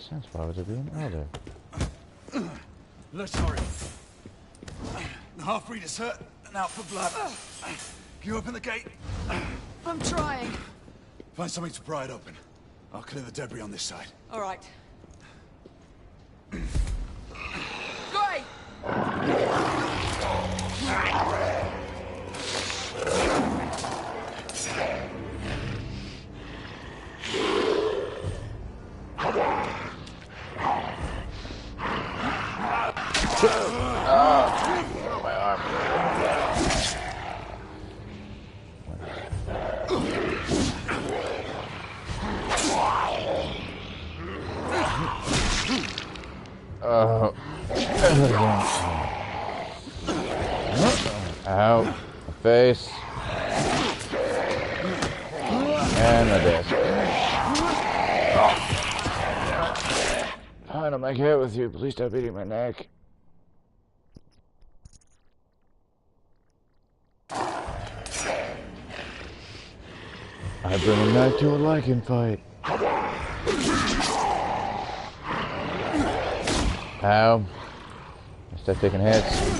sense. Why would there be an L there? Let's hurry. The half-breed is hurt and out for blood. Can you open the gate? I'm trying. Find something to pry it open. I'll clear the debris on this side. All right. Gray! My arm. Ow. My face. And my desk. Fine, I'll make it with you. Please stop eating my neck. I bring a knife to a lichen fight. Ow. Stop taking hits.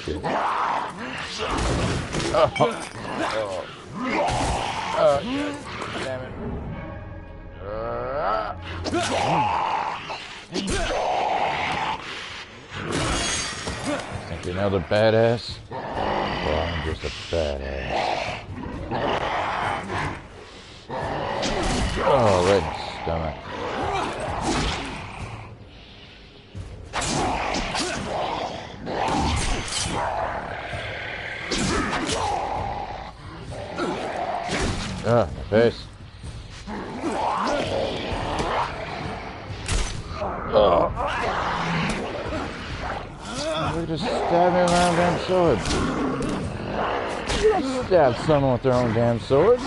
Shit. God damn it. Think you're another badass? Well, I'm just a badass. Oh, right in the stomach. Ah, my face. Oh. They just stabbed me with my own damn sword. You don't stab someone with their own damn sword.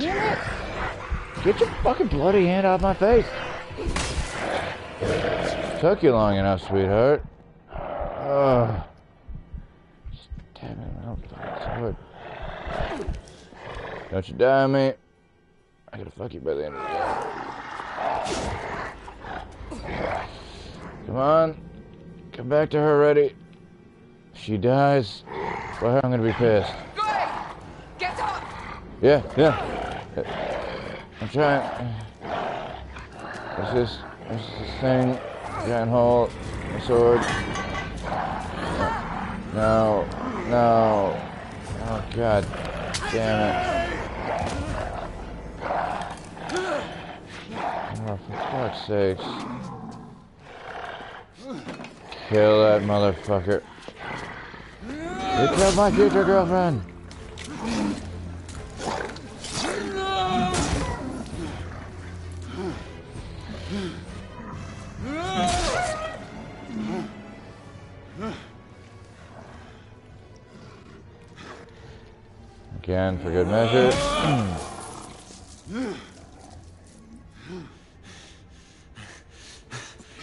Damn it. Get your fucking bloody hand off my face. Took you long enough, sweetheart. Stab me with my own fucking sword. Don't you die on me. I gotta fuck you by the end of the day. Come on. Come back to her already. If she dies, well, I'm gonna be pissed. Gray! Get up! Yeah. I'm trying. What's this thing? Giant hole. My sword. No. Oh, God damn it. Oh, for fuck's sakes. Kill that motherfucker. You killed my future girlfriend. Again, for good measure.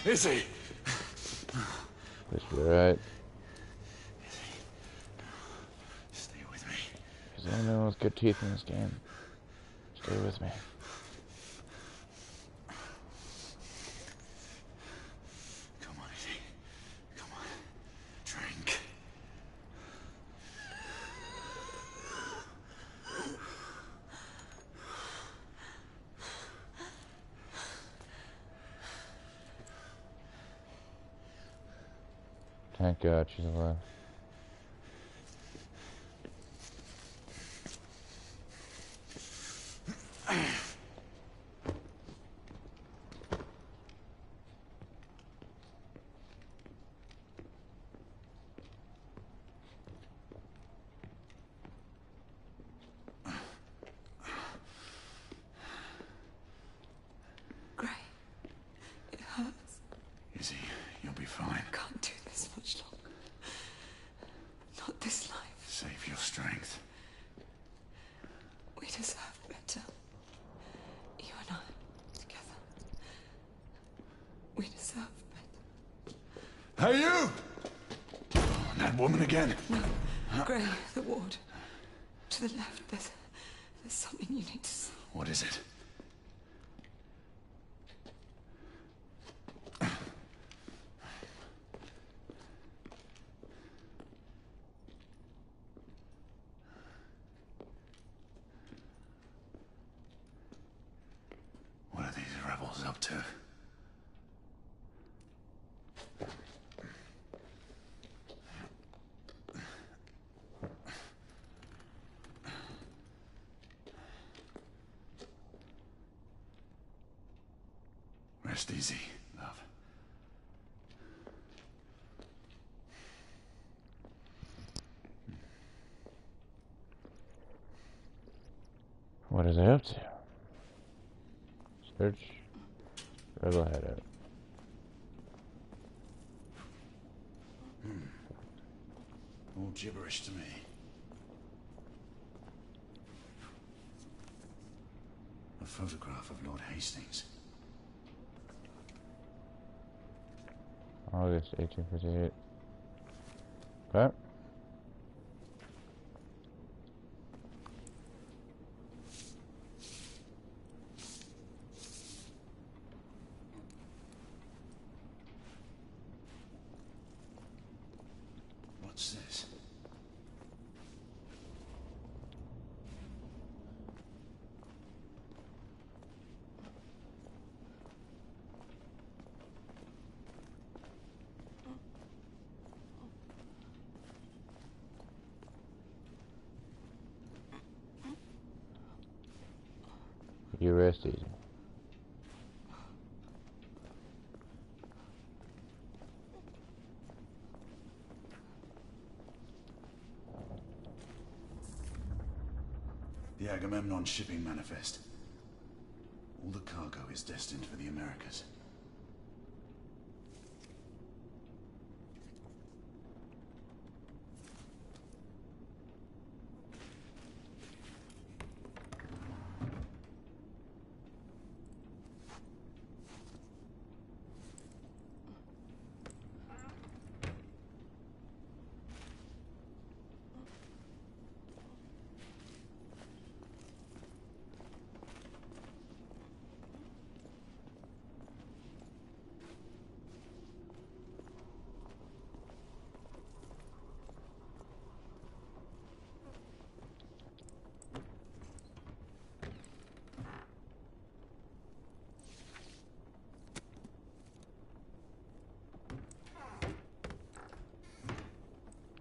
Izzy! Please be right. Stay with me. There's the only one with good teeth in this game. Stay with me. Come on, Izzy. Come on. Drink. Thank God she's alive. Gray, it hurts. Izzy, you'll be fine. I can't do this much longer. That woman again. Gray, the ward. To the left, there's something you need to see. What is it? What are these rebels up to? Rest easy, love. What is it up to? Search rebel hideout. All gibberish to me. A photograph of Lord Hastings. August 1858. Okay. What's this? You rest easy. The Agamemnon shipping manifest. All the cargo is destined for the Americas.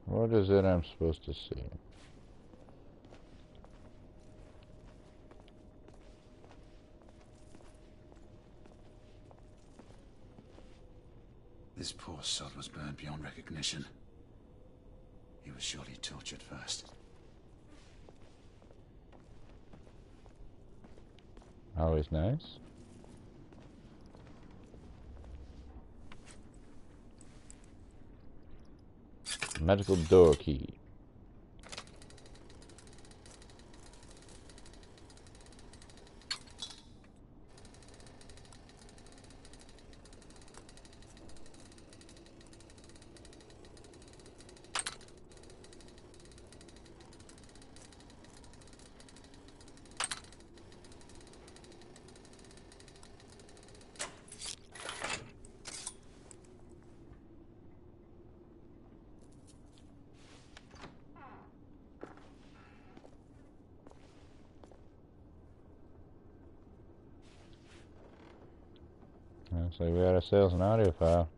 What is it I'm supposed to see? This poor sod was burned beyond recognition. He was surely tortured first. Always nice. Medical door key. Looks like we got ourselves an audio file.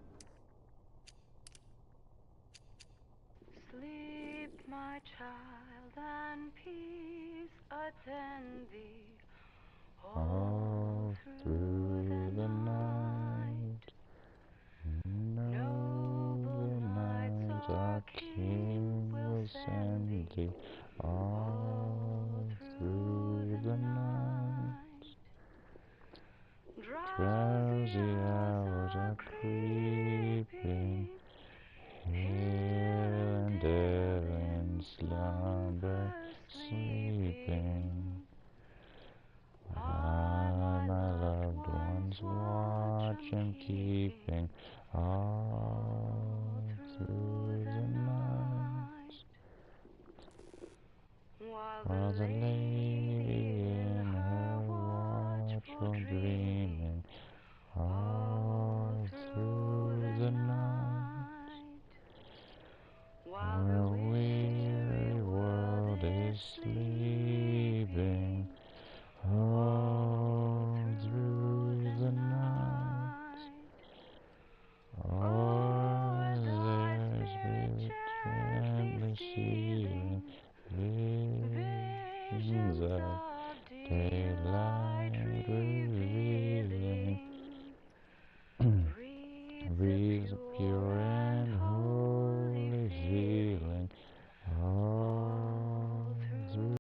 Sleep, my child, and peace attend thee all through the night. Noble knights our King will send thee all through the night. Drowsy hours are creeping, here and ever in slumber sleeping. I, my loved ones, watch and keeping all through the night. was a lady in her watchful dreaming all through the night. Where a weary world is sleeping all through the night. Or their spirit gently stealing visions of daylight revealing breathes of pure and holy feeling.